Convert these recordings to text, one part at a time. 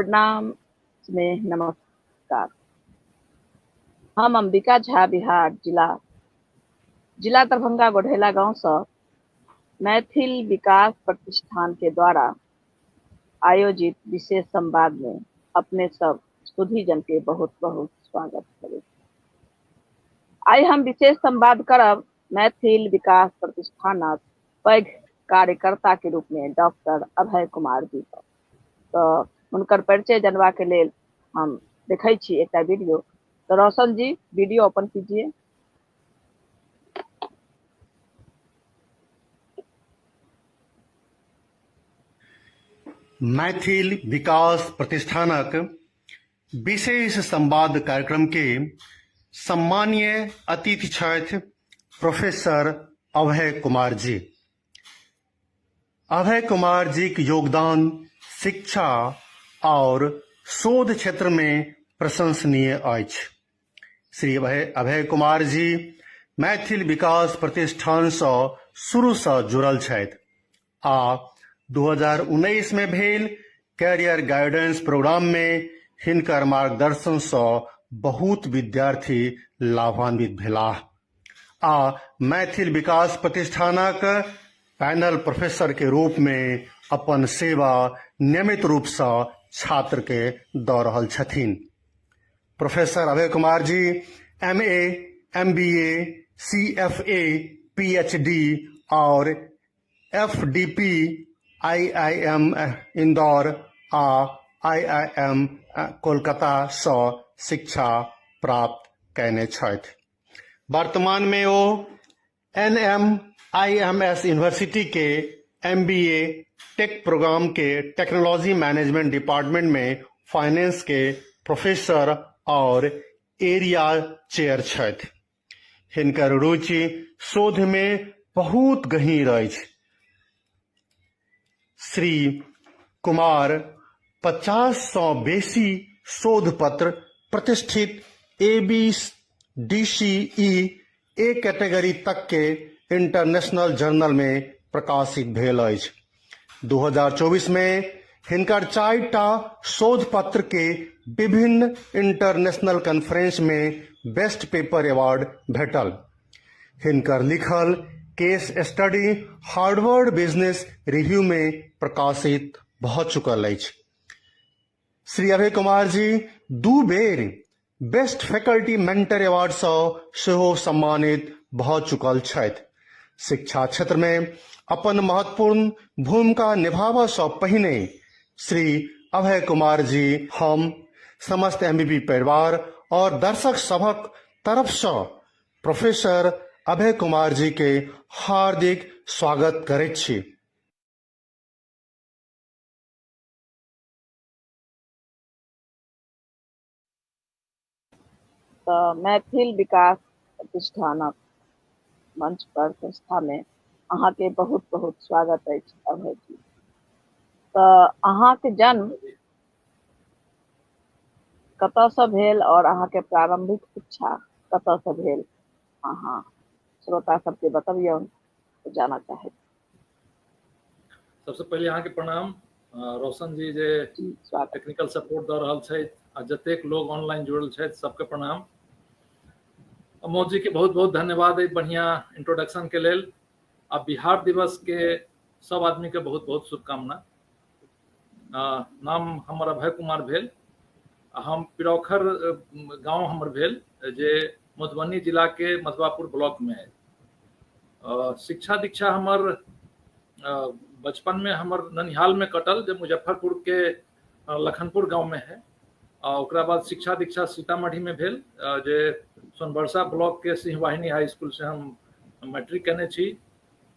प्रणाम, स्नेह, नमस्कार। हम अंबिका झा बिहार जिला दरभंगा गोढ़ेला गांव से मैथिल विकास प्रतिष्ठान के द्वारा आयोजित विशेष संवाद में अपने सब सुधीजन के बहुत बहुत स्वागत करें। आई हम विशेष संवाद करब मैथिल विकास प्रतिष्ठानक पैघ कार्यकर्ता के रूप में डॉक्टर अभय कुमार जी पर। तो उनकर परिचय जनवा के लेल हम देखै छी एक वीडियो। तो रोशन जी वीडियो ओपन कीजिए। मैथिल विकास प्रतिष्ठानक विशेष संवाद कार्यक्रम के सम्मानीय अतिथि छथि प्रोफेसर अभय कुमार जी। अभय कुमार जी के योगदान शिक्षा और शोध क्षेत्र में प्रशंसनीय अछि। श्री अभय कुमार जी मैथिल विकास प्रतिष्ठान से शुरू से जुड़ल छथि आ 2019 में भेल कैरियर गाइडेंस प्रोग्राम में हिनकर मार्गदर्शन से बहुत विद्यार्थी लाभान्वित भेलाह आ मैथिल विकास प्रतिष्ठानक पैनल प्रोफेसर के रूप में अपन सेवा नियमित रूप से छात्र के दऽ रहल छथिन। Professor Abhay Kumar ji MA, MBA, CFA, PhD और FDP IIM इंदौर आ IIM कोलकाता से शिक्षा प्राप्त कयने छथि। वर्तमान में ओ NMIMS यूनिवर्सिटी के MBA टेक प्रोग्राम के टेक्नोलॉजी मैनेजमेंट डिपार्टमेंट में फाइनेंस के प्रोफेसर और एरिया चेयर छथि। हिनकर रुचि शोध में बहुत गहींर अछि। श्री कुमार 50 सँ बेसी शोध पत्र प्रतिष्ठित ABDCE A कैटेगरी तक के इंटरनेशनल जर्नल में प्रकाशित भेल अछि। 2024 में हिनकर 4टा शोध पत्र के विभिन्न इंटरनेशनल कॉन्फ्रेंस में बेस्ट पेपर अवार्ड भेटल। हिनकर लिखल केस स्टडी हार्वर्ड बिजनेस रिव्यू में प्रकाशित भ चुकल अछि। श्री अभय कुमार जी 2 बेर बेस्ट फैकल्टी मेंटर अवार्ड से सेहो सम्मानित भ चुकल छथि। शिक्षा क्षेत्र में अपन महत्वपूर्ण भूमिका निभाबऽ से पहिने श्री अभय कुमार जी हम समस्त MBB परिवार और दर्शक सभक तरफ से प्रोफेसर अभय कुमार जी के हार्दिक स्वागत करैत छी। तो मैथिल विकास प्रतिष्ठानक मंच पर संस्था में अहाँ के बहुत बहुत स्वागत है अभय जी। तो अहाँ के जन्म कतऽ से भेल और अहाँ के प्रारंभिक शिक्षा कतऽ से भेल, अहाँ श्रोता सबके बतबियौ जाना चाहे। सबसे पहले अहाँ के प्रणाम। रोशन जी जे टेक्निकल सपोर्ट दऽ रहल छथि आ जतेक लोग ऑनलाइन जुड़ल छथि सबके प्रणाम। अमोद जी के बहुत बहुत धन्यवाद है बढ़िया इंट्रोडक्शन के लेल। आ बिहार दिवस के सब आदमी के बहुत बहुत शुभकामना। नाम हमर अभय कुमार भेल। हम पिरौखर गांव हमर भेल जे मधुबनी जिला के मधवापुर ब्लॉक में है। शिक्षा दीक्षा हमर बचपन में हमर ननिहाल में कटल जे मुजफ्फरपुर के लखनपुर गांव में है। ओकरा बाद शिक्षा दीक्षा सीतामढ़ी में भेल जे सोनबरसा ब्लॉक के सिंहवाहिनी हाई स्कूल से हम मैट्रिक केने छी।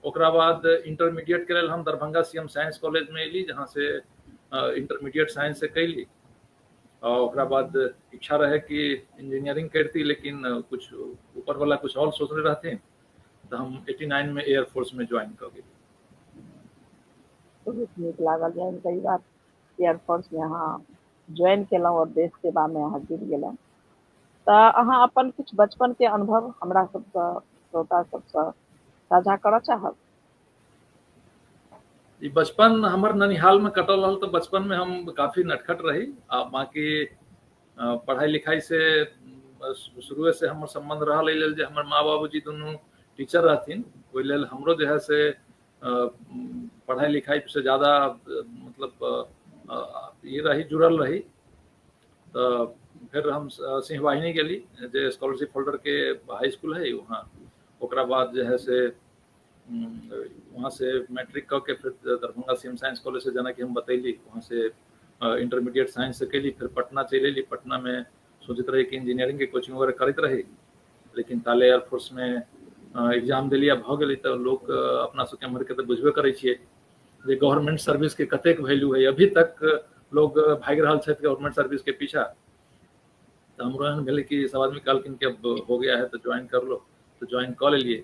ओकरा बाद इंटरमीडिएट के लेल हम दरभंगा CM साइंस कॉलेज में एली जहाँ से इंटरमीडिएट साइंस से कैली। ओकरा बाद इच्छा रहे कि इंजीनियरिंग करती, लेकिन कुछ ऊपर वाला कुछ और सोचने रहते तो हम 89 में एयरफोर्स में ज्वाइन कर गए। बहुत नीक लागल जहन कई बार एयरफोर्स में अहाँ ज्वाइन केलहुँ और देश सेवा में अहाँ जुड़ गेलहुँ। तो अहाँ अपन कुछ बचपन के अनुभव हमरा सबसे श्रोता सबसे साझा करऽ चाहब। ई बचपन हमर ननिहाल में कटल रहल, तो बचपन में हम काफी नटखट रही। बाकी पढ़ाई लिखाई से शुरू से हमर संबंध रहल, एहि लेल जे हमर माँ बाबूजी दुनू टीचर रहथिन, ओहि लेल हमरो जे है से पढ़ाई लिखाई से ज्यादा मतलब ये रही, जुड़ल रही। तो फिर हम सिंहवाहिनी गेली, जे स्कॉलरशिप होल्डर के हाई स्कूल है वहाँ। ओकरा बाद जे है से वहाँ से मैट्रिक करके फिर दरभंगा सीएम साइंस कॉलेज से, जना कि हम बतैली, वहाँ से इंटरमीडिएट साइंस से कैली। फिर पटना चल अली। पटना में सोचते रही कि इंजीनियरिंग के कोचिंग वगैरह करते रही, लेकिन ताले एयरफोर्स में एग्जाम दिली आ भ गेली। तो लोग अपना सबके एम्हर के तो बुझबे करै छियै जे गवर्नमेंट सर्विस के कतेक वैल्यू है। अभी तक लोग भाग रहा है गवर्नमेंट सर्विस के पीछा। तो हमरो एहन भेलै कि सब आदमी कहलखिन कि अब हो गया है तो ज्वाइन कर लो, तो ज्वाइन कर लेलिए।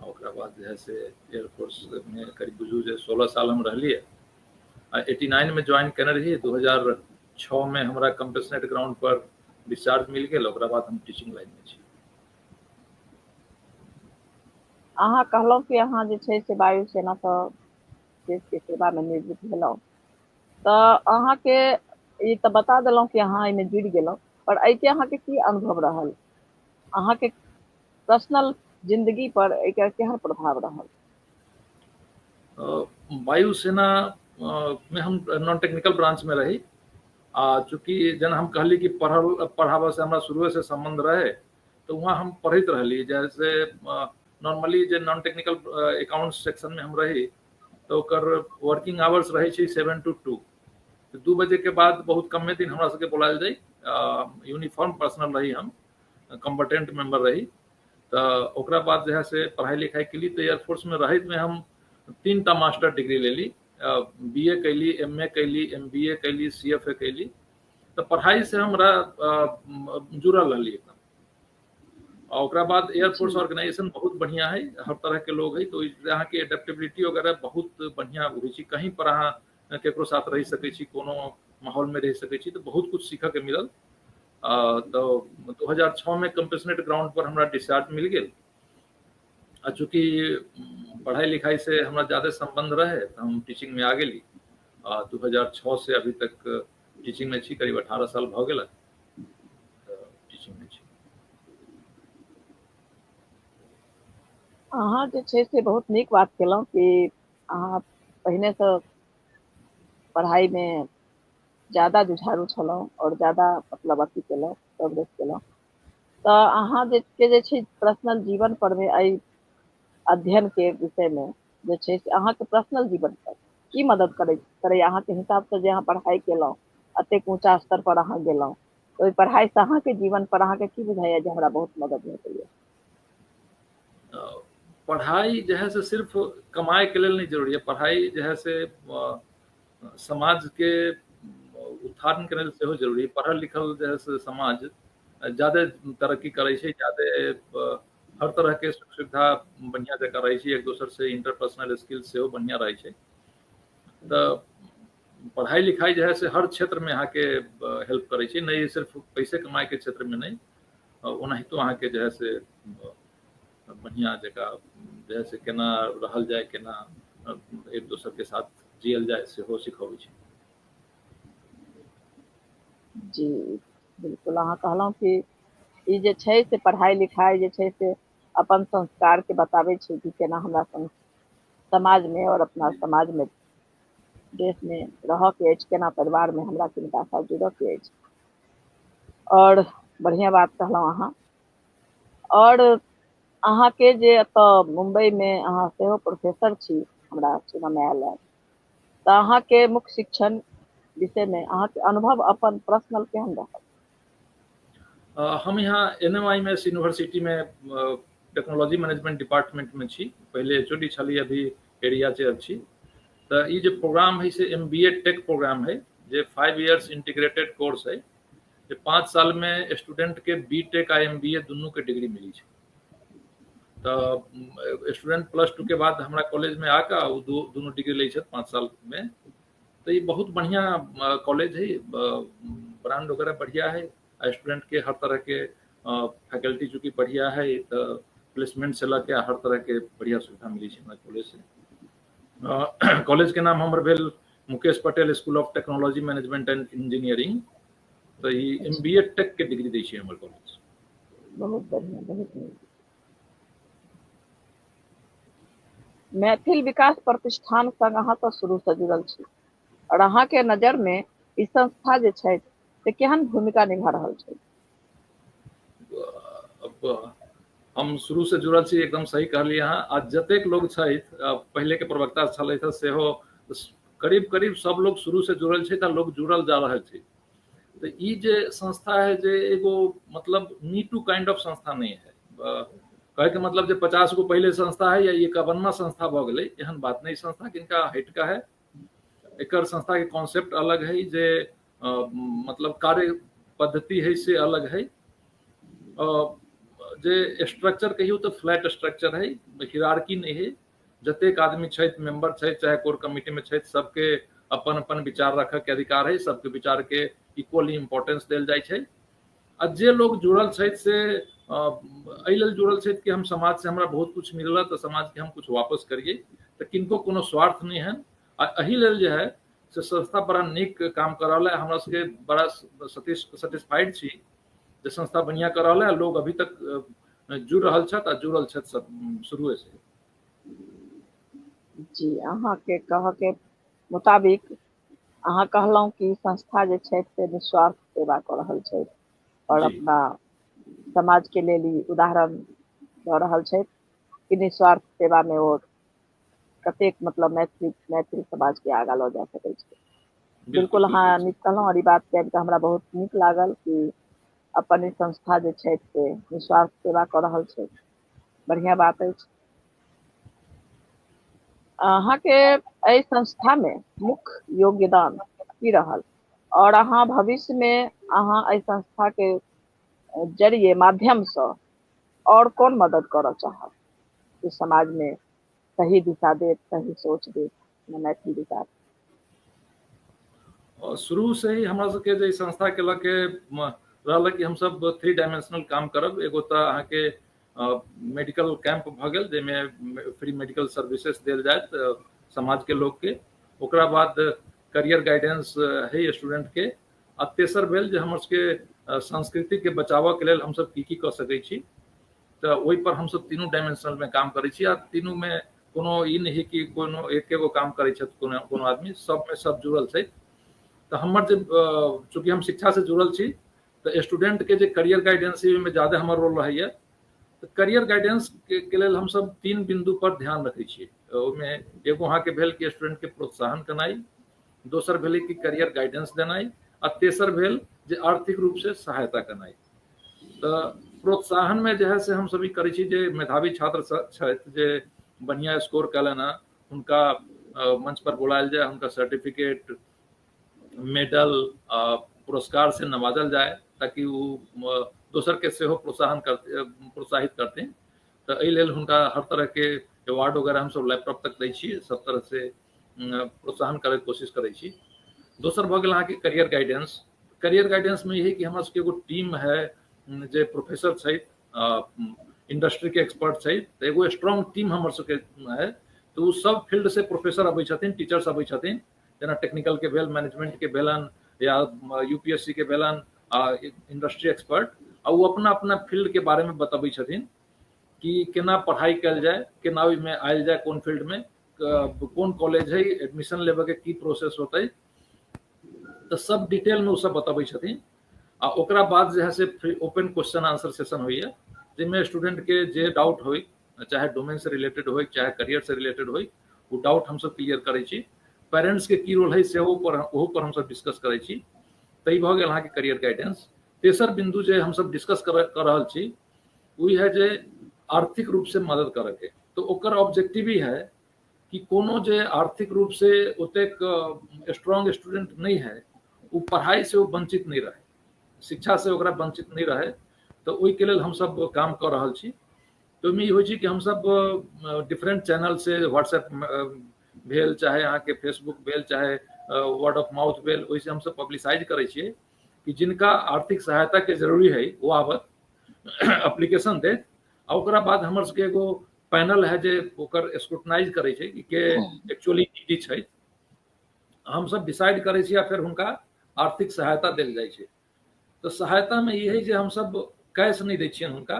ओकरा बाद जे है से एयरफोर्स में करीब बुझू जे 16 साल हम रहलिए। 89 में ज्वाइन केने रही। 2006 में हमरा कंपेशनेट ग्राउंड पर डिस्चार्ज मिल गया। ओकरा बाद हम टीचिंग लाइन में छी। अहाँ कहलहुँ कि अहाँ जे छै से वायुसेना सँ देश के सेवा में निवृत्त भेलहुँ, तऽ अहाँके ई तऽ बता देलहुँ कि अहाँ एहिमे जुड़ि गेलहुँ, पर एहिके अहाँके की अनुभव रहल? अहाँके पर्सनल जिंदगी पर एकर केहन प्रभाव रहल? वायुसेना में हम नॉन टेक्निकल ब्रांच में रही। चूँकि जेना हम कहली कि पढ़ाबा से हमरा शुरू से संबंध रहे, तो वहाँ हम पढ़ते रहली। जैसे नॉर्मली जे नॉन टेक्निकल अकाउंट्स सेक्शन में हम रही, तो ओकर वर्किंग आवर्स रहे 7 to 2। 2 बजे के बाद बहुत कमे दिन हमरा सबके बुलायल जाए। यूनिफॉर्म पर्सनल रही, हम कम्बटेंट मेंबर रही। तो ओकरा बाद जे है से पढ़ाई लिखाई के लिए, तो एयरफोर्स में रहित में हम 3टा मास्टर डिग्री लेली। BA कैली, MA कैली, MBA कैली, CFA कैली। तो पढ़ाई से हमरा जुड़ल रहली एकदम। ओकरा बाद एयरफोर्स ऑर्गेनाइजेशन बहुत बढ़िया है, हर तरह के लोग है, तो यहाँ के एडेप्टेबिलिटी वगैरह बहुत बढ़िया होइ छै। कहीं पर अहाँ केकरो साथ रह सकै छी, कोनो माहौल में रह सकै छी, तो बहुत कुछ सीखऽ के मिलल। तो 2006 में कंपेशनेट ग्राउंड पर हमरा डिस्चार्ज मिल गेल। चूँकि पढ़ाई लिखाई से हमरा ज्यादा संबंध रहे, तो हम टीचिंग में आ गेली। 2006 से अभी तक टीचिंग में छी, करीब 18 साल भ गेल टीचिंग में छी। अहाँ जे छै से बहुत नीक बात केलहुँ कि अहाँ पहिने से पढ़ाई में ज्यादा जुझारू छलहुँ और ज्यादा मतलब अथी केलहुँ, प्रोग्रेस केलहुँ। तऽ अहाँ जे छै पर्सनल जीवन पर में एहि अध्ययन के विषय में जे छै से अहाँके पर्सनल जीवन पर की मदद करे अहाँके हिसाब से? जे अहाँ पढ़ाई केलहुँ, अतेक ऊंचा स्तर पर अहाँ गेलहुँ, तो ओहि पढ़ाई से अहाँके जीवन पर अहाँके की बुझाइया जे हमरा बहुत मदद भेटैया? पढ़ाई जो है से सिर्फ कमाए के लिए नहीं जरूरी है। पढ़ाई जो है से समाज के उत्थान के लेल सेहो जरूरी है। पढ़ल लिखल जो है से समाज ज्यादा तरक्की करे छै, ज्यादा हर तरह के सुख सुविधा बढ़िया जगह रहे छै, एक दोसर से इंटरपर्सनल स्किल सेहो बढ़िया रहे छै। तो पढ़ाई लिखाई जो है से हर क्षेत्र में अहाँ के हेल्प करे छै, नहीं सिर्फ पैसे कमाए के क्षेत्र में नहीं, ओनाहितो अहाँ के जो है से बढ़िया जगह जो है से केना रहल जाए, केना एक दोसर के साथ जियल जाए, सेहो सिखाबै छै। जी बिल्कुल, अहाँ कहलहुँ कि ई जे छै से पढ़ाई लिखाई जे छै से अपन संस्कार के बताबै छै कि केना हमरा समाज में और अपना समाज में देश में रह के अछि, केना परिवार में हमरा किनका साथ जुड़ऽ के अछि। और बढ़िया बात कहलहुँ अहाँ। और अहाँ के जे एतऽ मुंबई में अहाँ सेहो प्रोफेसर छी, हमरा सुनऽ में आयल है, तऽ अहाँ के मुख्य शिक्षण विषय में अहाँ के अनुभव अपन पर्सनल केहन रहल? हम यहाँ NMIMS यूनिवर्सिटी में टेक्नोलॉजी मैनेजमेंट डिपार्टमेंट में छी। पहले HOD छली, अभी एरिया चेयर छी। तो ये जो प्रोग्राम है से MBA टेक प्रोग्राम है, जो 5 years इंटीग्रेटेड कोर्स है। जो 5 साल में स्टूडेंट के BTech आ MBA दुनू के डिग्री मिली है। तो स्टूडेंट +2 के बाद हमारा कॉलेज में आकर दोनों डिग्री ले 5 साल में। तो ये बहुत बढ़िया कॉलेज है, ब्रांड वगैरह बढ़िया है, स्टूडेंट के हर तरह के फैकल्टी चूँकि बढ़िया है, तो प्लेसमेंट से लगे हर तरह के बढ़िया सुविधा मिली है हमारे कॉलेज से। कॉलेज के नाम हमर भेल Mukesh Patel school of technology management and engineering. तो ई MBA टेक के डिग्री दै छै हमर कॉलेज। बहुत बढ़िया, बहुत बढ़िया। मैथिल विकास प्रतिष्ठान संग अहाँ तो शुरू से जुड़ल छी, और अहाँ के नजर में ई संस्था जे छै से केहन भूमिका निभा रहल छै? अब हम शुरू से जुड़ल छी, एकदम सही कहलियै अहाँ। आज जतेक लोग छै, पहले के प्रवक्ता छलथि सेहो करीब करीब सब लोग शुरू से जुड़ल छै, लोग जुड़ल जा रहल छै। तो ई जे संस्था है जे एगो मतलब मी टू काइंड ऑफ संस्था नहीं है। कहे के मतलब जे 50 गो पहले संस्था है या 51वां संस्था भ गेलै, एहन बात नहीं। संस्था किनका हट का है, एकर संस्था के कॉन्सेप्ट अलग है, जे मतलब कार्य पद्धति है से अलग है। जे स्ट्रक्चर कहियो तो फ्लैट स्ट्रक्चर है, हिरार्की नहीं है। जतेक आदमी छै, मेंबर छै, चाहे कोर कमिटी में छै, सबके अपन अपन विचार रखे के अधिकार है, सबके विचार के इक्वली इम्पोर्टेंस देल जाय छै। आ जे लोग जुड़ल छै से एहि लेल जुड़ल छै कि हम समाज से हमरा बहुत कुछ मिलल, तो समाज के हम कुछ वापस करिए, तो किनको कोनो स्वार्थ नहीं है। आ एहि लेल जे है से संस्था बड़ा नीक काम कर रहा है। हमरा सबके बड़ा सेटिस्फाइड छी जे संस्था बढ़िया कर रहा है। लोग अभी तक जुड़ रहल छथि आ जुड़ल छथि सब शुरू से। जी, अहाँ के कह के मुताबिक अहाँ कहलौं कि संस्था जे छै से निस्वार्थ सेवा कर रहल छै, और जी। अपना समाज के लेल ई उदाहरण दऽ रहल छै कि निस्वार्थ सेवा में वो कतेक मतलब मैथिल समाज के आगाँ लऽ जा सकै छै। बिल्कुल अहाँ नीक कहलौं, और ई बात जानि कऽ हमरा बहुत नीक लागल कि अपन ई संस्था जे छै से निस्वार्थ सेवा कऽ रहल छै। बढ़िया बात अछि। अहाँ के एहि संस्था में मुख्य योगदान की रहल, और अहाँ भविष्य में अहाँ एहि संस्था के जरिए माध्यम से और कौन मदद करऽ चाहब कि समाज में सही दिशा दे, सही सोच दे मैथिल विकास? शुरू से ही हमरा सबके जे संस्था के लके रहल कि हम सब 3 डायमेंशनल काम करब। एगो तो अहाँ के मेडिकल कैंप भ गेल, जेमे फ्री मेडिकल सर्विसेज देल जायत समाज के लोग के। ओकरा बाद करियर गाइडेंस है स्टूडेंट के। आ तेसर भेल जे हमर सबके संस्कृति के बचाव के लेल हम सब की कऽ सकै छी, तो ओहि पर हम सब तीनों डायमेंशनल में काम करै छी। आ तीनों में कोनो ई नहीं कि कोनो एकेगो काम करै छथि कोनो आदमी, सब में सब जुड़ल छै। तो हमर जे चूँकि हम शिक्षा से जुड़ल छी, तो स्टूडेंट के जे करियर गाइडेंस में ज्यादा हमर रोल रहैया। तो करियर गाइडेंस के लेल हम सब 3 बिंदु पर ध्यान रखै छियै। ओहिमे एगो अहाँ के भेल कि स्टूडेंट के प्रोत्साहन करनाई, दोसर भेलै कि करियर गाइडेंस देनाई, आ तेसर भेल जे आर्थिक रूप से सहायता करनाई। तो प्रोत्साहन में जे है से हम सब ई करै छी जे मेधावी छात्र छथि जे बढ़िया स्कोर कयलनि हैं, हुनका मंच पर बुलायल जाए, हुनका सर्टिफिकेट, मेडल, पुरस्कार से नवाजल जाए, ताकि वो दोसर के सेहो प्रोत्साहित करते। तो एहि लेल हुनका हर तरह के अवार्ड वगैरह हम सब लैपटॉप तक दै छियै, सब तरह से प्रोत्साहन करे के कोशिश करै छी। दोसर भऽ गेल अहाँ के करियर गाइडेंस। करियर गाइडेंस में यही कि हमरा सबके एगो टीम है जे प्रोफेसर छै, इंडस्ट्री के एक्सपर्ट छै। तो एगो स्ट्रॉन्ग टीम हमर सबके है। तो सब फील्ड से प्रोफेसर अबै छथिन, टीचर्स अबै छथिन, जेना टेक्निकल के भेल, मैनेजमेंट के भेलन, या UPSC के भेलन, इंडस्ट्री एक्सपर्ट। आ वो अपना अपना फील्ड के बारे में बतबै छथिन कि केना पढ़ाई कल जाए, केना ओहिमे आयल जाए, कोन फील्ड में कोन कॉलेज है, एडमिशन लेवे के की प्रोसेस होते, तो सब डिटेल में वो सब बतबै छथिन। आ ओकरा बाद जे है से free open question answer session होइए, जिसमें स्टूडेंट के जे डाउट हो, चाहे डोमेन से रिलेटेड हो, चाहे करियर से रिलेटेड हो, वो डाउट हम सब क्लियर करै छी। पेरेंट्स के की रोल है से ओहो पर हम सब डिस्कस करै छी। तै भऽ गेल अहाँ के करियर गाइडेंस। तेसर बिंदु जे हम सब डिस्कस कर रहल छी, वही है जे आर्थिक रूप से मदद करे के। तो ओकर ऑब्जेक्टिव ही है कि कोनो जे आर्थिक रूप से ओतेक स्ट्रॉन्ग स्टूडेंट नहीं है, वो पढ़ाई से वो वंचित नहीं रहे, शिक्षा से ओकरा वंचित नहीं रहे। तो ओहि के लेल हम सब काम कर रहल छी। तो ओहिमे ई होइ छै कि हम सब डिफरेंट चैनल से व्हाट्सएप भेल, चाहे अहाँ के फेसबुक भेल, चाहे वर्ड ऑफ माउथ भेल, ओहिसे हम सब पब्लिसाइज करै छियै कि जिनका आर्थिक सहायता के जरूरी है वो आबत, एप्लीकेशन देत। आ ओकरा बाद हमर सबके एगो पैनल है जे ओकर स्क्रूटनाइज करै छै कि के एक्चुअली नीडी छै, हम सब डिसाइड करै छी, या फिर हुनका आर्थिक सहायता देल जाइ छै। तो सहायता में ये है जे हम सब कैश नहीं दै छियनि हुनका,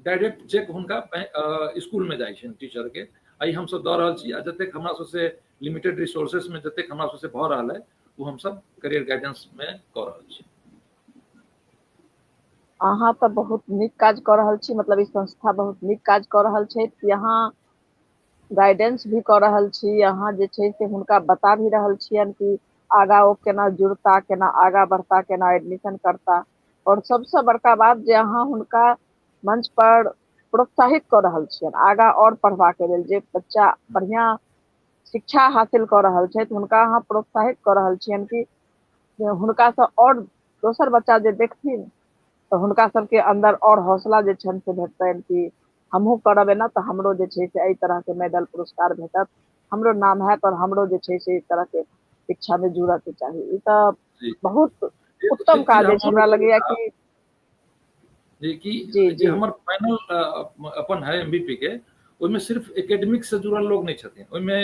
डायरेक्ट चेक हुनका स्कूल में जाइ छनि टीचर के, आई हम सब दऽ रहल छी। आ जतेक हमरा सबसे लिमिटेड रिसोर्सेस में जतेक हमरा सबसे भऽ रहल है वो हम सब करियर गाइडेंस में कऽ रहल छी। अहाँ तऽ बहुत नीक काज कऽ रहल छी, मतलब ई संस्था बहुत नीक काज कऽ रहल छै। यहाँ गाइडेंस भी कऽ रहल छी, अहाँ जे छै से हुनका बता भी रहल छियनि कि आगा ओ केना जुड़ता, केना आगा बढ़ता, केना एडमिशन करता। और सबसे बड़का बात जे अहाँ हुनका मंच पर प्रोत्साहित कऽ रहल छियनि आगा और पढ़बा के लेल। जे बच्चा बढ़िया शिक्षा हासिल कऽ रहल छै हुनका अहाँ प्रोत्साहित कऽ रहल छियनि कि हुनका से और दोसर बच्चा जे देखथिन तऽ हुनका सबके अंदर और हौसला जे छनि से भेटतनि कि हमहूँ करब एना तऽ हमरो जे छै से एहि तरह के मेडल पुरस्कार भेटत, हमरो नाम हैत और हमरो जे छै से एहि तरह के शिक्षा में जुड़ऽ के चाही। ई तऽ बहुत उत्तम काज अछि, हमरा लगैया कि जी जे जी हमर फाइनल अपन है एमबीपी के, ओहिमे सिर्फ एकेडमिक से जुड़ल लोग नहीं छथिन, ओहिमे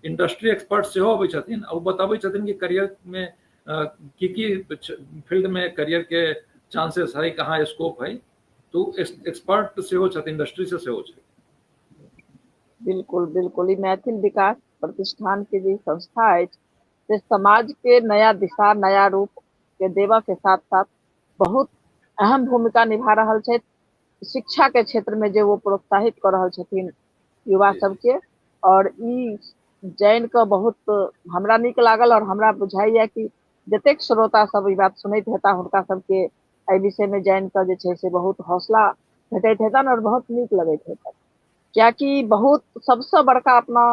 इंडस्ट्री एक्सपर्ट सेहो अबै छथिन। और बताबै छथिन कि करियर में की फील्ड में करियर के चांसेस है, कहाँ स्कोप है। तो एक्सपर्ट सेहो छथिन, इंडस्ट्री से सेहो छै। बिल्कुल बिल्कुल, ई मैथिल विकास प्रतिष्ठान के जे संस्था अछि से समाज के नया दिशा, नया रूप के देवा के साथ साथ बहुत अहम भूमिका निभा रहल छै। शिक्षा के क्षेत्र में जे वो प्रोत्साहित कर रहल छथिन युवा सबके, और ई जानि कऽ बहुत हमरा नीक लागल। और हमरा बुझाइया कि जतेक श्रोता सब ई बात सुनैत हेता हुनका सबके एहि विषय में जानि कऽ जे छै से बहुत हौसला भेटैत हेतनि और बहुत नीक लगैत हेतनि। कियाकि बहुत सबसे बड़का अपना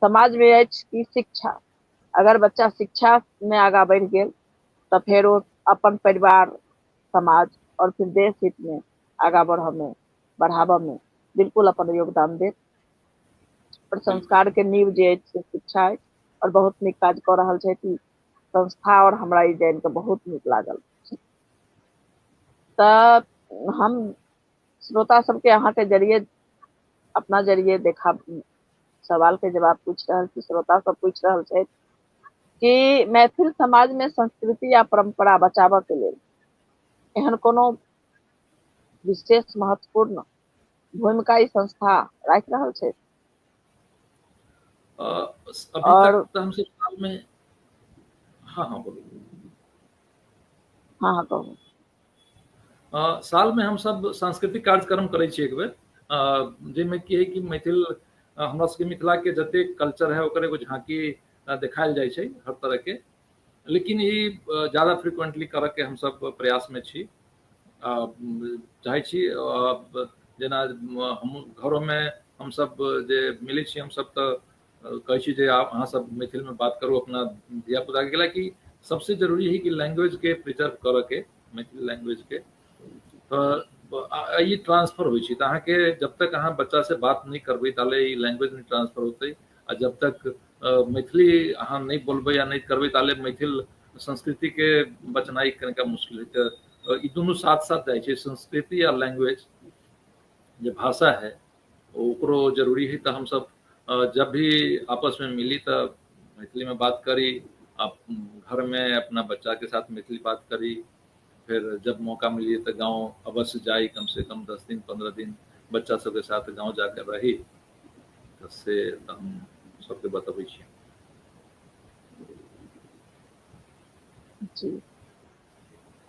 समाज में अछि कि शिक्षा, अगर बच्चा शिक्षा में आगा बढ़ि गेल तऽ फेर ओ अपन परिवार, समाज और फिर देश हित में आगा बढ़ाबऽ में बिल्कुल अपन योगदान देत। और संस्कार के नींव जे अछि से शिक्षा अछि, और बहुत नीक काज कऽ रहल छै कि संस्था। और हमरा ई जानि कऽ बहुत नीक लागल। तऽ हम श्रोता सबके अहाँ के जरिए, अपना जरिए देखा सवाल के जवाब पूछ रहल छी। श्रोता सब पूछ रहल छै कि मैथिल समाज में संस्कृति या परंपरा बचाबऽ के लेल एहन कोनो विशेष महत्वपूर्ण भूमिका ई संस्था राखि रहल छै। अभी और तक तो हम सब साल में, हाँ बोलो। हाँ कहू। साल में हम सब सांस्कृतिक कार्यक्रम करै छी एक बेर, जाहिमे की है कि मैथिल हमरा सबके मिथिला के जतेक कल्चर है ओकर एगो झांकी देखायल जाइ छै हर तरह के। लेकिन ई ज्यादा फ्रिक्वेंटली करऽ के हम सब प्रयास में छी। चाहे छी जेना हम घरों में हम सब जे मिलै छी, हम सब तऽ कहै छी जे अहाँ सब मैथिल में बात करू अपना धिया पुता के, कि सबसे जरूरी है कि लैंग्वेज के प्रिजर्व करऽ के, मैथिली लैंग्वेज के। ई ट्रांसफर होइ छै, तऽ अहाँके जब तक अहाँ बच्चा से बात नहीं करबै ताले ई लैंग्वेज नहीं ट्रांसफर होतै। आ जब तक मैथिली अहाँ नहीं बोलबै या नहीं करबै ताले मैथिल संस्कृति के बचनाई कनिका मुश्किल है। तऽ ई दुनू साथ साथ जाइ छै, संस्कृति आ लैंग्वेज जे भाषा है ओकरो जरूरी है। तो हम सब जब भी आपस में मिली तो मैथिली में बात करी, आप घर में अपना बच्चा के साथ मैथिली बात करी। फिर जब मौका मिलिए तो गांव अवश्य जाई, कम से कम 10 दिन 15 दिन बच्चा सबके साथ गांव जाकर रही, से हम सबके बतबै छी। जी,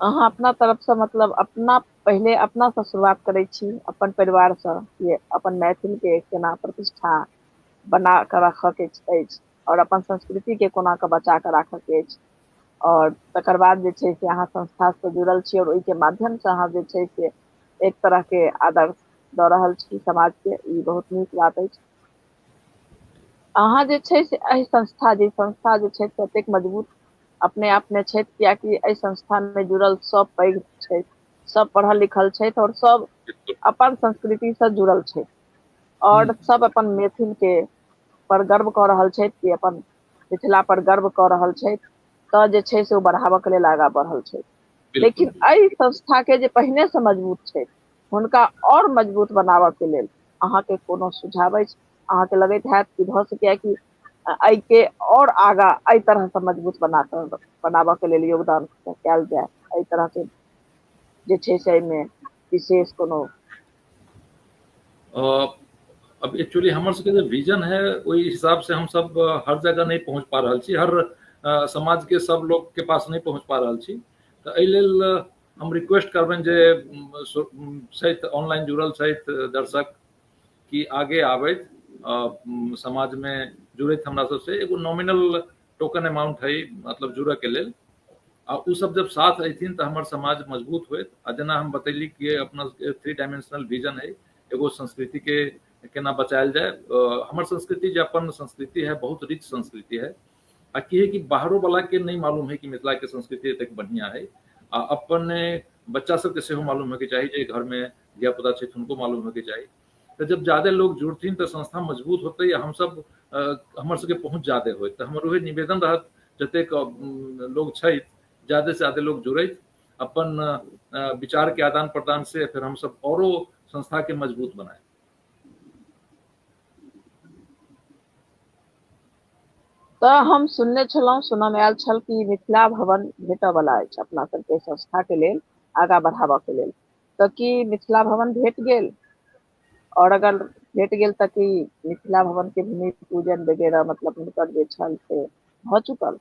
अहाँ अपना तरफ से मतलब अपना पहले अपना से शुरुआत करै छी, अपन परिवार से, ये अपन मैथिल के केना प्रतिष्ठा बना कऽ राखऽ के अछि और अपन संस्कृति के कोना कऽ बचा कऽ राखऽ के अछि। और तकर बाद जे छै से अहाँ संस्था से जुड़ल छी और ओहिके माध्यम से अहाँ जे छै से एक तरह के आदर्श दऽ रहल छी समाज के, ई बहुत नीक बात अछि। अहाँ जे छै से एहि संस्था जे छै से एतेक मजबूत अपने आप में छै, कियाकि एहि संस्था में जुड़ल सब पैघ छै, सब पढ़ल लिखल छै और सब अपन संस्कृति से जुड़ल छै और सब अपन मैथिल के पर गर्व कऽ रहल छै कि अपन मिथिला पर गर्व कऽ रहल छै। तऽ जे छै से ओ बढ़ाबऽ के लेल आगाँ बढ़ल छै। लेकिन एहि संस्था के जे पहिने से मजबूत छै हुनका और मजबूत बनाबऽ के लेल अहाँ के कोनो सुझाव अछि? अहाँ के लगैत हैत कि भ सकैया कि एहि के और आगा एहि तरह से मजबूत बनाबऽ के लेल योगदान कयल जाय, एहि तरह से जे छै से एहिमे विशेष कोनो अब एक्चुअली हमर सबके जे विजन है ओहि हिसाब से हम सब हर जगह नहीं पहुंच पा रहल छी, हर समाज के सब लोग के पास नहीं पहुंच पा रहल छी। तो एहि लेल हम रिक्वेस्ट करबनि जे छथि ऑनलाइन जुड़ल छथि दर्शक कि आगे आबैत समाज में जुड़ैत हमरा सबसे। एगो नॉमिनल टोकन अमाउंट है मतलब जुड़े के लेल, आ उ सब जब साथ अयथिन तो हमर समाज मजबूत होइत। आ जेना हम बतैली कि अपना 3 डायमेंशनल विजन है, एगो संस्कृति के केना बचायल जाए। हमर संस्कृति जे अपन संस्कृति है बहुत रिच संस्कृति है, आ की है कि बाहरों वाला के नहीं मालूम है कि मिथिला के संस्कृति एतेक बढ़िया है। आ अपने बच्चा सबके सेहो मालूम होके चाही, जे घर में धिया पुता छै उनको मालूम होके चाही। तो जब ज्यादा लोग जुड़थिन तो संस्था मजबूत होते, हम सब हमर सबके पहुँच ज्यादा होत। तो हमर वही निवेदन रहत जतेक लोग छै ज्यादा से ज्यादा लोग जुड़ैत, अपन विचार के आदान प्रदान से फिर हम सब औरो संस्था के मजबूत बनाए। तो हम सुनने छलहुँ, सुनमे आयल छल कि मिथिला भवन भेटऽ वाला अछि अपना सबके संस्था के लेल आगा बढ़ाबऽ के लेल। तो की मिथिला भवन भेट गेल? और अगर भेट गेल तो कि मिथिला भवन के भूमि पूजन वगैरह मतलब हुनकर जे छल से भ चुकल?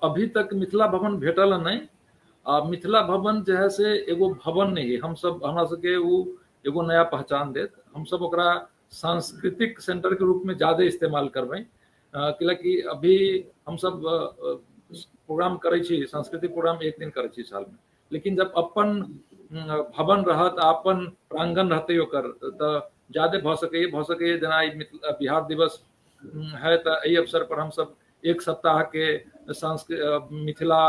अभी तक मिथिला भवन भेटल नहीं। मिथिला भवन जो है से एगो भवन नहीं है, हम सब हमरा सबके वो एगो नया पहचान देत। हम सब ओकरा सांस्कृतिक सेंटर के रूप में ज्यादा इस्तेमाल करबै, कि अभी हम सब प्रोग्राम करै छी, सांस्कृतिक प्रोग्राम एक दिन करै छी साल में। लेकिन जब अपन भवन रहत, अपन प्रांगण रहते ओकर, तो ज्यादा भ सकैए जेना बिहार दिवस है तो एहि अवसर पर हम सब 1 सप्ताह के मिथिला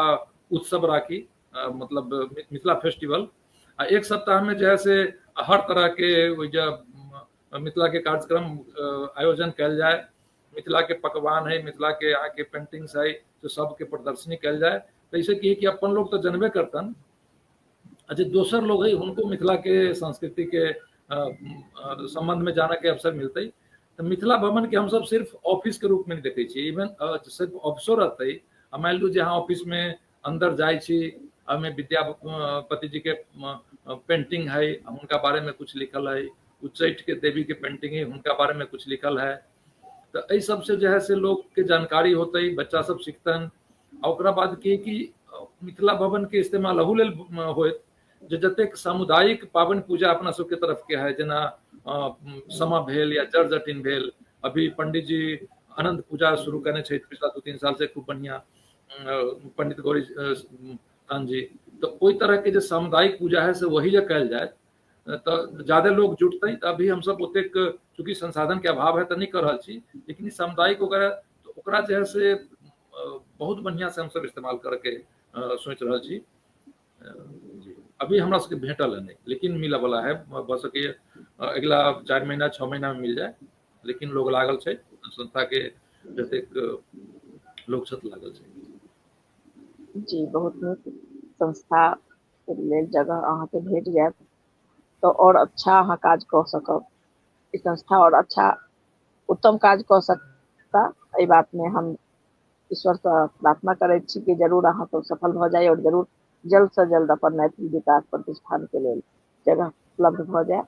उत्सव राखी, मतलब मिथिला फेस्टिवल। 1 सप्ताह में जो है से हर तरह के मिथिला के कार्यक्रम आयोजन कयल जाए। मिथिला के पकवान है, मिथिला के यहाँ के पेंटिंग्स है, तो सबके प्रदर्शनी कयल जाए। तो ऐसे कि अपन लोग तो जनबे करतन, जो दोसर लोग है उनको मिथिला के संस्कृति के संबंध में जाने के अवसर मिलते। तो मिथिला भवन के हम सब सिर्फ ऑफिस के रूप में नहीं देखे छी, इवन सिर्फ ऑफिसो रहते। मान लू जहाँ ऑफिस में अंदर जाए छी, हमें विद्यापति जी के पेंटिंग है, उनका बारे में कुछ लिखल है, उच्चैठ के देवी के पेंटिंग है, उनका बारे में कुछ लिखल है। तो यही सबसे जो है से लोग के जानकारी होते, बच्चा सब सीखतन। और बाद की कि मिथिला भवन के इस्तेमाल अहू लेल होत जे जतेक सामुदायिक पावन पूजा अपना सबके तरफ के है, जना समा भेल या जड़ जटिन भेल। अभी पंडित जी अनंत पूजा शुरू करने छे पिछला 2-3 साल से, खूब बढ़िया पंडित गौरी कान जी। तो ओई तरह के जो सामुदायिक पूजा है से वही जो कयल जाए तो ज्यादा लोग जुटते। अभी हम सब ओतेक चूंकि संसाधन के अभाव है तो नहीं कर रहा छी, लेकिन सामुदायिक वगैरह तो ओकरा जो है से बहुत बढ़िया से हम सब इस्तेमाल करके सोच रहा छी। अभी हमरा सबके भेटल है नहीं, लेकिन मिले वाला है, बस सके अगला 4 महीना 6 महीना में मिल जाए। लेकिन लोग लागल छै, संस्था के जतेक लोग छत लागल छै। जी बहुत नीक संस्था के लेल जगह अहाँ के भेट जायत तो और अच्छा अहाँ काज कऽ सकब। ई संस्था और अच्छा उत्तम काज कऽ सकता। एहि बात में हम ईश्वर से प्रार्थना करैत छी कि जरूर अहाँ सब सफल भ जाए और जरूर जल्द से जल्द अपन मैथिली विकास प्रतिष्ठान के लेल जगह उपलब्ध भ जाए।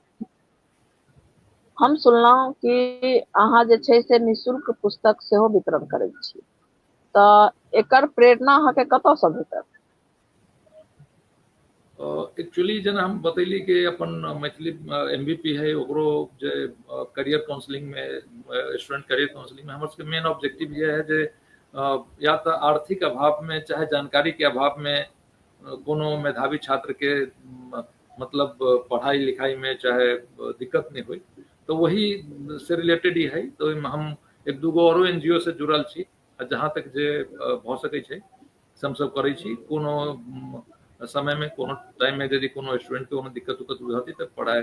हम सुनलहुँ कि अहाँ जे छै से निःशुल्क पुस्तक सेहो वितरण करैत छी, तऽ एकर प्रेरणा अहाँ के कतऽ से भेटल? एक्चुअली जना हम बतैली कि अपन मैथिली MVP है, ओकरो जे करियर काउंसलिंग में स्टूडेंट करियर काउंसलिंग में हमर सबके मेन ऑब्जेक्टिव ये है जे या तो आर्थिक अभाव में चाहे जानकारी के अभाव में कोनो मेधावी छात्र के मतलब पढ़ाई लिखाई में चाहे दिक्कत नहीं हुई, तो वही से रिलेटेड ही है। तो हम 1-2 गो औरो NGO से जुड़ल छी, जहाँ तक जे भ सकै छै से हम सब करै छी। कोनो समय में कोनो टाइम में यदि कोनो स्टूडेंट के कोनो दिक्कत उक्कत होती तो पढ़ाई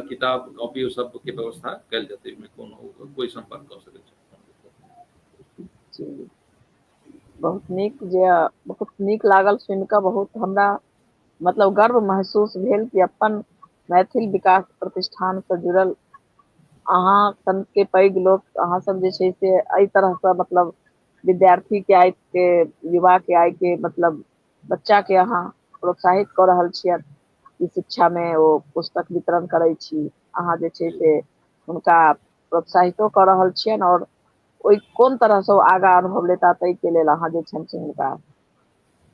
किताब कॉपी सब के व्यवस्था कल जाते, में कोनो कोई संपर्क कर सके जी बहुत नीक, जे बहुत नीक लागल सुन कऽ। बहुत हमरा मतलब गर्व महसूस भेल कि अपन मैथिल विकास प्रतिष्ठान से जुड़ल अहाँ सन के पैघ लोग अहाँ सब जे छै से एहि तरह से मतलब विद्यार्थी के आय के युवा के आय के मतलब बच्चा के अहाँ प्रोत्साहित कऽ रहल छियै ई शिक्षा में ओ पुस्तक वितरण करै छी अहाँ जे छै से हुनका प्रोत्साहितो कऽ रहल छियनि और ओहि कोन तरह से आगा अनुभव लेता ताहि के लेल अहाँ जे छनि से हुनका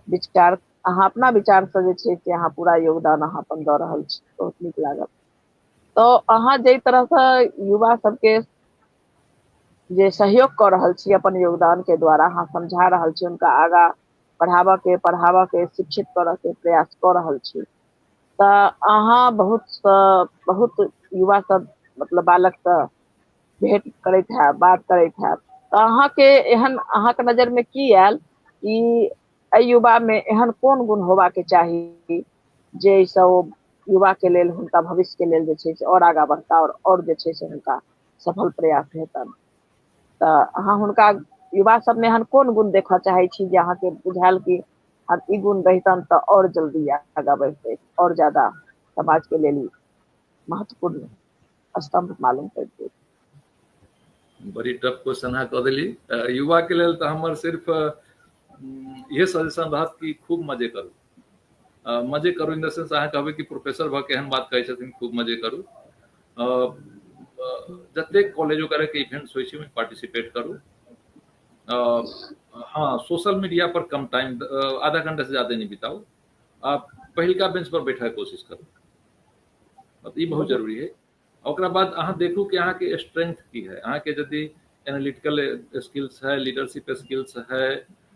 विचार अहाँ अपना विचार से जे छै से अहाँ पूरा योगदान अहाँ अपन दऽ रहल छी बहुत नीक लागल। तो अहाँ जे तरह से युवा सबके जे सहयोग कऽ रहल छी अपन योगदान के द्वारा अहाँ समझा रहल छी उनका आगा पढ़ाबऽ के शिक्षित करऽ के प्रयास कऽ रहल छी तऽ अहाँ बहुत युवा सब मतलब बालक से भेंट करैत हैब बात करैत हैब तऽ अहाँके एहन अहाँके नजर में की आयल कि एहि युवा में एहन कोन गुण होबाक चाही जाहिसँ ओ युवा के लेल हुनका भविष्य के लेल जे छै से और आगा बढ़ता और जे छै से हुनका सफल प्रयास हेतनि तऽ अहाँ हुनका युवा सब में एहन कोन गुण देखऽ चाहै छी जे अहाँके बुझायल कि ई गुण रहितनि तऽ और जल्दी आगा बढ़तै और ज्यादा समाज के लेल महत्वपूर्ण स्तंभ मालूम पड़तै। बड़ी टफ क्वेश्चन अहाँ कऽ देली। युवा के लेल तऽ हमर सिर्फ ये सजेशन रहत कि खूब मजे करू। मजे करू इन द सेंस अहाँ कहबै कि प्रोफेसर भऽ के एहन बात कहै छथिन खूब मजे करू। जतेक कॉलेजो करे के इवेंट्स होइ छै ओहिमे पार्टिसिपेट करू। हाँ सोशल मीडिया पर कम टाइम आधा घंटा से ज्यादा नहीं बिताओ। आप पहिलका बेंच पर बैठे के कोशिश करू ई बहुत जरूरी है। ओकरा बाद अहाँ देखू कि अहाँ के स्ट्रेंथ की है अहाँ के यदि एनालिटिकल स्किल्स है लीडरशिप स्किल्स है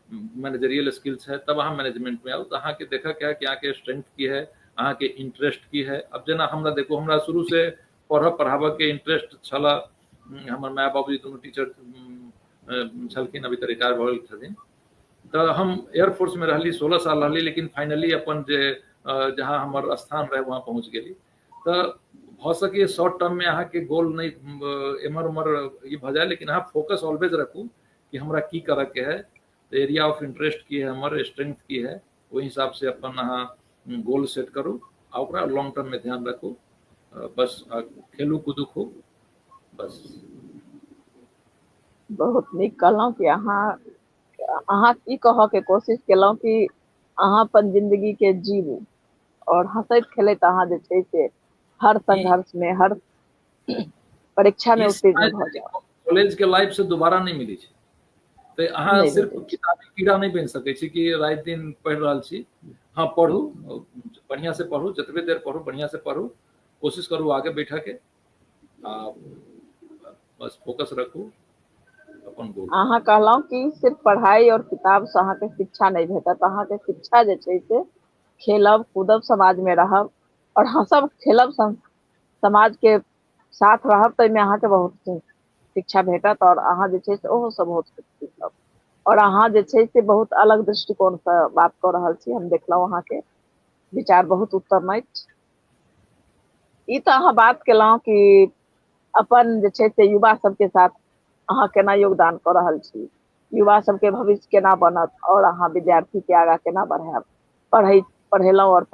मैनेजरियल स्किल्स है तब अहाँ मैनेजमेंट में आउ तो अहाँ के देखा क्या कि अहाँ के स्ट्रेंथ की है अहाँ के इंटरेस्ट की है। अब जेना हमरा देखो हमरा शुरू से पढ़ाबऽ के इंटरेस्ट छला हमर माय बाबूजी दुनू टीचर छलखिन अभी तऽ रिटायर भऽ गेल छथिन तऽ हम एयरफोर्स में रहली 16 साल रहली लेकिन फाइनली अपन जे जहाँ हमर स्थान रहे वहाँ पहुँच गेली। तऽ भऽ सके शॉर्ट टर्म में अहाँ के गोल नहीं एमर उमर ये भऽ जाए लेकिन अहाँ फोकस ऑलवेज रखू कि हमरा की करऽ के है एरिया ऑफ इंटरेस्ट की है हमर स्ट्रेंथ की है ओहि हिसाब से अपन अहाँ गोल सेट करू आ ओकरा लॉन्ग टर्म में ध्यान रखू बस खेलू कूदू खूब बस। बहुत नीक कहलहुँ कि अहाँ ई कहऽ के कोशिश केलहुँ कि अहाँ अपन जिंदगी के जीवू और हंसैत खेलैत अहाँ जे छै से हर संघर्ष में हर परीक्षा में उत्तीर्ण भऽ जाओ। कॉलेज के लाइफ से दोबारा नहीं मिली छै तो अहाँ सिर्फ किताबी कीड़ा नहीं बनि सकै छी कि रात दिन पढ़ि रहल छी। हाँ पढ़ू बढ़िया से पढ़ू जतबे देर पढ़ू बढ़िया से पढ़ू कोशिश करू आगे बैठा के बस फोकस रखू अपन गोल। अहाँ कहलहुँ कि सिर्फ पढ़ाई और किताब से अहाँ के शिक्षा नहीं भेटत अहाँ के शिक्षा जे छै से खेलब कूदब समाज में रहब और हंसब खेलब समाज के साथ रहब ताहिमे अहाँ के बहुत शिक्षा भेटत और अहाँ जे छै से ओहो सब बहुत सीखब और अहाँ जे छै से बहुत अलग दृष्टिकोण से बात कऽ रहल छी हम देखलहुँ अहाँ के विचार बहुत उत्तम अछि। ई तऽ अहाँ बात केलहुँ कि अपन जे छै से युवा सबके साथ अहाँ केना योगदान कऽ रहल छी युवा सबके भविष्य केना बनत और अहाँ विद्यार्थी के आगा केना बढ़ायब पढ़ेलहुँ और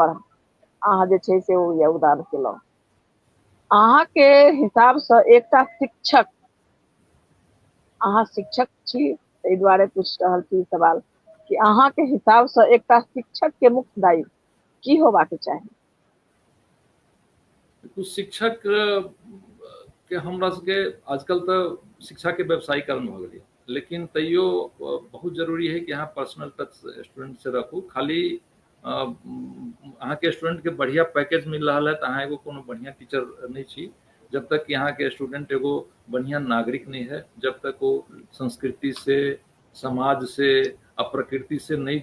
अहाँ जे छै से ओ योगदान केलहुँ। अहाँ के हिसाब से एकटा शिक्षक अहाँ शिक्षक छी ताहि दुआरे पूछि रहल छी सवाल कि अहाँ के हिसाब से एकटा शिक्षक के मुख्य दायित्व की होबाक चाही। शिक्षक के हमरा सबके आजकल तो शिक्षा के व्यवसायीकरण भऽ गेलै लेकिन तैयो बहुत जरूरी है कि अहाँ पर्सनल टच स्टूडेंट से रखू। खाली अहाँ के स्टूडेंट के बढ़िया पैकेज मिल रहा है तो अहाँ एगो कोनो बढ़िया टीचर नहीं छी जब तक कि यहाँ के स्टूडेंट एगो बढ़िया नागरिक नहीं है जब तक वो संस्कृति से समाज से आ प्रकृति से नहीं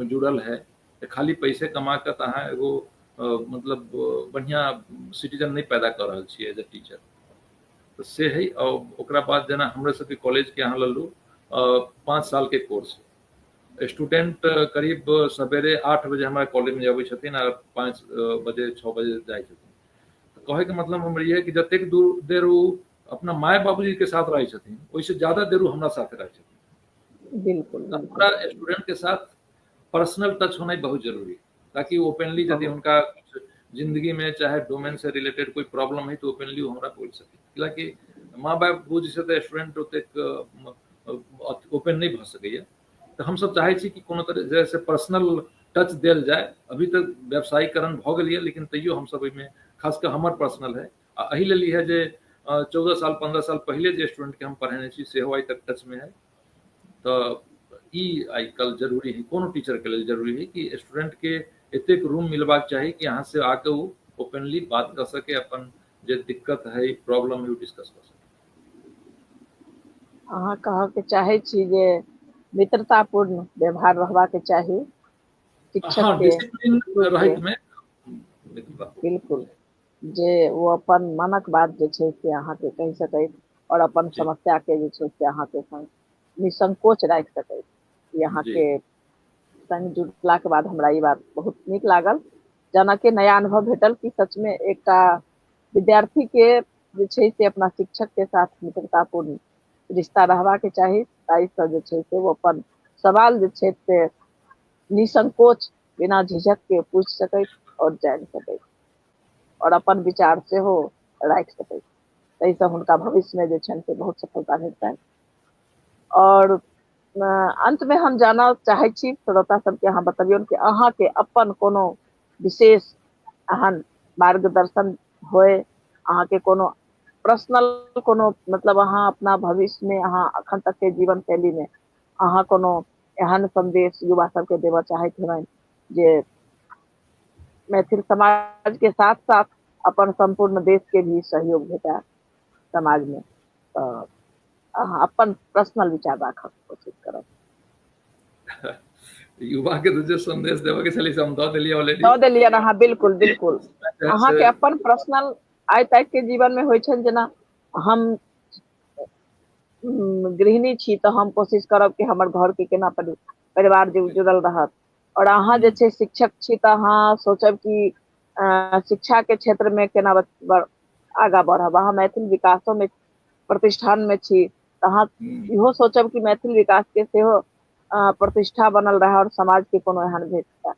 जुड़ल है तो खाली पैसे कमा कर तो अहाँ एगो मतलब बढ़िया सिटीजन नहीं पैदा कर रहा छी एज ए टीचर तो से है। और ओकरा बाद जेना हमरे सबके कॉलेज के अहाँ ललू 5 साल के कोर्स स्टूडेंट करीब सवेरे 8 बजे हमारे कॉलेज में अबै छथिन और 5 बजे 6 बजे जाइ छथिन। कहे के मतलब हमर ये है कि जतेक देर वो अपना माय बाबूजी के साथ रहे छथिन ओइसे ज्यादा देर वो हमरा साथ रहे छथिन। बिल्कुल पूरा स्टूडेंट के साथ पर्सनल टच होना बहुत जरूरी है ताकि ओपनली यदि उनका जिंदगी में चाहे डोमेन से रिलेटेड कोई प्रॉब्लम है तो ओपनली वो हमरा बोल सके, हालांकि माँ बाप बुझ से तो स्टूडेंट ओतेक ओपन नहीं भ सकैया। तो हम सब चाहे छी कि कोनो तरह जैसे पर्सनल टच देल जाए। अभी तक व्यवसायीकरण भ गेल है, लेकिन तैयो हम सब में खासकर हमर पर्सनल है एहि लेल है जे 14 साल 15 साल पहले जे स्टूडेंट के हम पढ़ेने छी सेहो आइ तक टच में है। तो ई आई कल जरूरी है, कोनो टीचर के लिए जरूरी है कि स्टूडेंट के एतेक रूम मिलबाक चाहिए कि यहाँ से आके वो ओपनली बात कर सके, अपन जे दिक्कत है प्रॉब्लम है वो डिस्कस कर सके। अहाँ कह के चाहे छी जे मित्रतापूर्ण व्यवहार रहबाक चाही शिक्षक हाँ, के डिसिप्लिन रहित में बिल्कुल, जे वो अपन मनक बात जे छै से अहाँके कहि सकैत और अपन जी। समस्या के जे छै से अहाँके संग निसंकोच राखि सकैत। ई अहाँके संग जुड़ला के बाद हमरा ई बात बहुत नीक लागल, जनके नया अनुभव भेटल कि सच में एकटा विद्यार्थी के जे छै से अपना शिक्षक के साथ मित्रतापूर्ण रिश्ता रहबाक चाही, ताहिसँ जे छै से वो अपन सवाल जे छै से निसंकोच बिना झिझक के पूछ सकैत और जानि सकैत और अपन विचार सेहो राखि सकैत। ताहिसँ हुनका भविष्य में जे छनि से बहुत सफलता भेटतनि। और अंत में हम जानऽ चाहे छी श्रोता सबके अहाँ बतबियौ कि अहाँके अपन कोनो विशेष एहन मार्गदर्शन होय, अहाँके कोनो पर्सनल कोनो मतलब अहाँ अपना भविष्य में अहाँ अखन तक के जीवन शैली में अहाँ कोनो एहन संदेश युवा सबके देबऽ चाहैत हेबनि जे मैथिल समाज के साथ साथ अपन संपूर्ण देश के भी सहयोग भेटै समाज में, तो अहाँ अपन पर्सनल विचार राखब कोशिश करब। युवा के जे संदेश देबऽ के छलै से हम दऽ देलियै ऑलरेडी। दऽ देलियनि अहाँ, बिल्कुल बिल्कुल। अहाँके अपन पर्सनल आइ तक के जीवन में होइ छनि, जेना हम गृहिणी छी तो हम कोशिश करब कि हमर घर के केना परिवार जे जुड़ल रहत, और अहाँ जे छै शिक्षक छी तो अहाँ सोचब कि शिक्षा के क्षेत्र में केना आगा बढ़ब। अहाँ मैथिल विकासो में प्रतिष्ठान में छी तो अहाँ इहो सोचब कि मैथिल विकास के सेहो प्रतिष्ठा बनल रहे और समाज के कोनो एहन भेटता।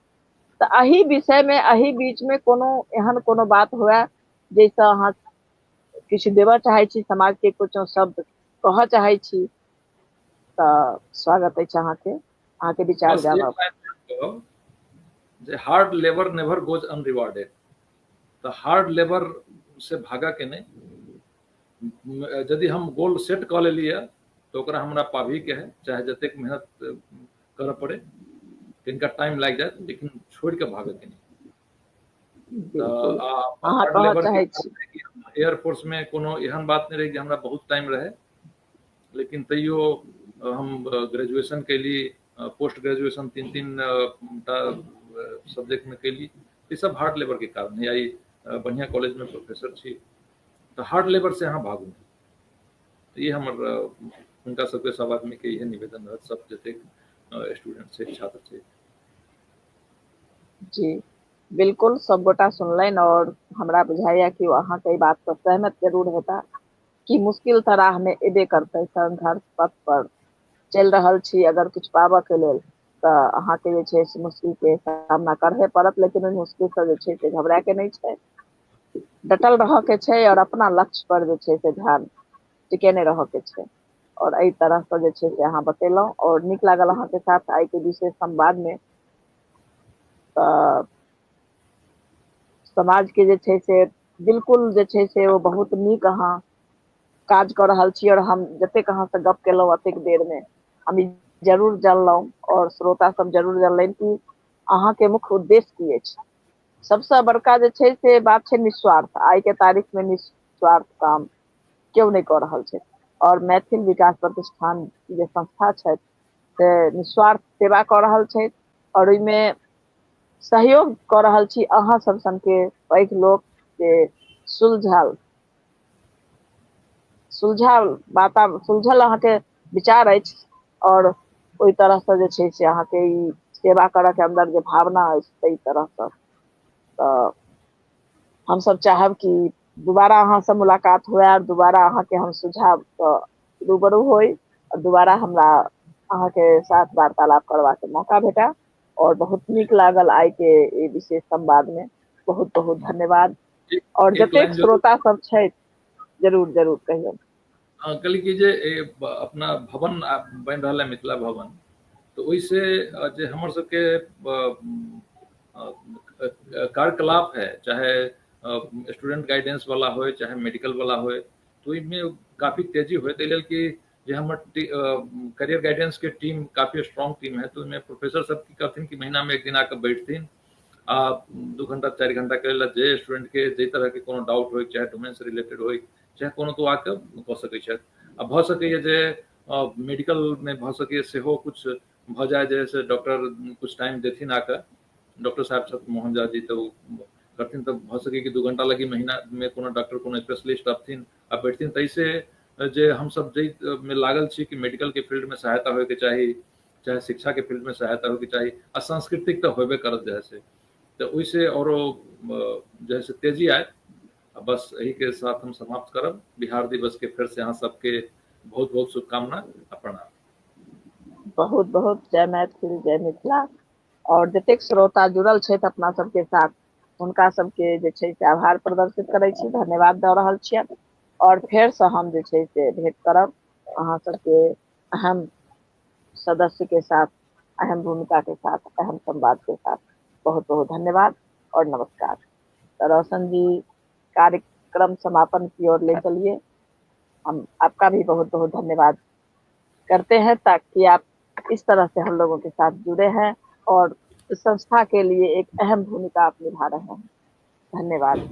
तो एही विषय में एही बीच में कोनो एहन कोनो बात हुए जैसे अहाँ किछु देबऽ चाहे छी समाज के, कुछ शब्द कहऽ चाहे छी तो स्वागत अछि अहाँके, अहाँके विचार जानब। जे हार्ड लेबर नेवर गोज अनरिवार्डेड। तो हार्ड लेबर से भागा के नहीं, यदि हम गोल सेट कर लेलिए तो ओकरा हमरा पाभी के है, चाहे जतेक मेहनत कर पड़े, तिनका टाइम लाग जाए, लेकिन छोड़ के भागे के नहीं। हार्ड लेबर के एयरफोर्स में कोनो एहन बात नहीं रही कि हमरा बहुत टाइम रहे, लेकिन तैयो हम ग्रेजुएशन के लिए पोस्ट ग्रेजुएशन 3 टा सब्जेक्ट में कैली। ये सब हार्ड लेबर के कारण है। आई बढ़िया कॉलेज में प्रोफेसर छी तो हार्ड लेबर से अहाँ भागू। तो ये हमर उनका सबके सब आदमी के यह निवेदन रहत, सब जतेक स्टूडेंट से छात्र से। जी बिल्कुल, सब गोटा सुनलनि और हमरा बुझाइया कि अहाँ के बात पर सहमत जरूर होता कि मुश्किल त राह में एबे करते, संघर्ष पथ पर चल रहल छी अगर कुछ पाबऽ के लेल तो अहाँ के जे छै से मुश्किल के सामना करहे पड़त, लेकिन ओहि मुश्किल से जे छै से घबरा के नहीं छै, डटल रह के छै और अपना लक्ष्य पर जे छै से ध्यान टिकेने रह के छै। और एहि तरह से जे छै से अहाँ बतेलहुँ और नीक लागल अहाँ के साथ आई के विशेष संवाद में। समाज के जे छै से बिल्कुल जे छै से वो बहुत नीक अहाँ काज कर रहल छी, और हम जतेक अहाँ से गप केलहुँ अतेक देर में हम जरूर जानलहुँ और श्रोता सब जरूर जानलनि कि अहाँ के मुख्य उद्देश्य की अछि। सबसे बड़का जे छै से बात छै निस्वार्थ। आई के तारीख में निस्वार्थ काम क्यों नहीं कर रहल छै, और मैथिल विकास प्रतिष्ठान जे संस्था छै से निस्वार्थ सेवा कर रहल छै और ओहिमे सहयोग कर रहल छी अहाँ सब सन के पैघ लोक के सुलझल अहाँ के विचार अछि, और ओहि तरह से जे छै से अहाँ के ई सेवा करऽ के अंदर जे भावना अछि ताहि तरह से तो हम सब चाहब कि दोबारा अहाँ से मुलाकात हुए और दोबारा अहाँ के हम सुझाव से रूबरू होई और दोबारा हमरा अहाँ के साथ वार्तालाप करवा के मौका भेटा। और बहुत नीक लागल आई के विशेष संवाद में। बहुत बहुत धन्यवाद। और एक जतेक लाइन श्रोता सब छै जरूर जरूर कहियौ। कहली कि जे अपना भवन बनि रहा है मिथिला भवन, तो ओहिसे जे हमर सबके कार्यकलाप है, चाहे स्टूडेंट गाइडेंस वाला हो चाहे मेडिकल वाला हो, तो इनमें काफी तेजी हो कि जे हमर करियर गाइडेंस के टीम काफी स्ट्रॉन्ग टीम है, तो इनमें प्रोफेसर सब की कहथिन कि महीना में एक दिन आकर बैठथिन आ 2 घंटा 4 घंटा के जे स्टूडेंट के जे तरह के कोनो डाउट हो, चाहे डोमेन से रिलेटेड हो, चाहे कोनो तो आके कह सकै छै। आ भ सकैए जे मेडिकल में भ सकैए सेहो कुछ भ जाए, जैसे डॉक्टर कुछ टाइम देथिन आकर, डॉक्टर साहब सब मोहन झा जी, तो करथिन तो भ सकै कि 2 घंटा लगी महीना में कोनो डॉक्टर कोनो स्पेशलिस्ट अबथिन आ बैठथिन। तैसे जे हम सब जे में लागल छी कि मेडिकल के फील्ड में सहायता होय के चाही, चाहे शिक्षा के फील्ड में सहायता होय के चाही, आ सांस्कृतिक तो होबे करत जैसे, तो ओइसे औरो जैसे तेजी आए। बस यही के साथ हम समाप्त करब। बिहार दिवस के फिर से अहाँ सबके बहुत बहुत शुभकामना आ प्रणाम। बहुत बहुत जय मैथिल जय मिथिला। और जतेक श्रोता जुड़ल छथि अपना सबके साथ, हुनका सबके जे छै से आभार प्रदर्शित करै छी, धन्यवाद दऽ रहल छियनि। और फेर से हम जे छै से भेंट करब अहाँ सबके अहम सदस्य के साथ, अहम भूमिका के साथ, अहम संवाद के साथ। बहुत बहुत धन्यवाद और नमस्कार। तो रोशन जी कार्यक्रम समापन की ओर ले चलिए। हम आपका भी बहुत बहुत धन्यवाद करते हैं, ताकि आप इस तरह से हम लोगों के साथ जुड़े हैं और संस्था के लिए एक अहम भूमिका आप निभा रहे हैं। धन्यवाद।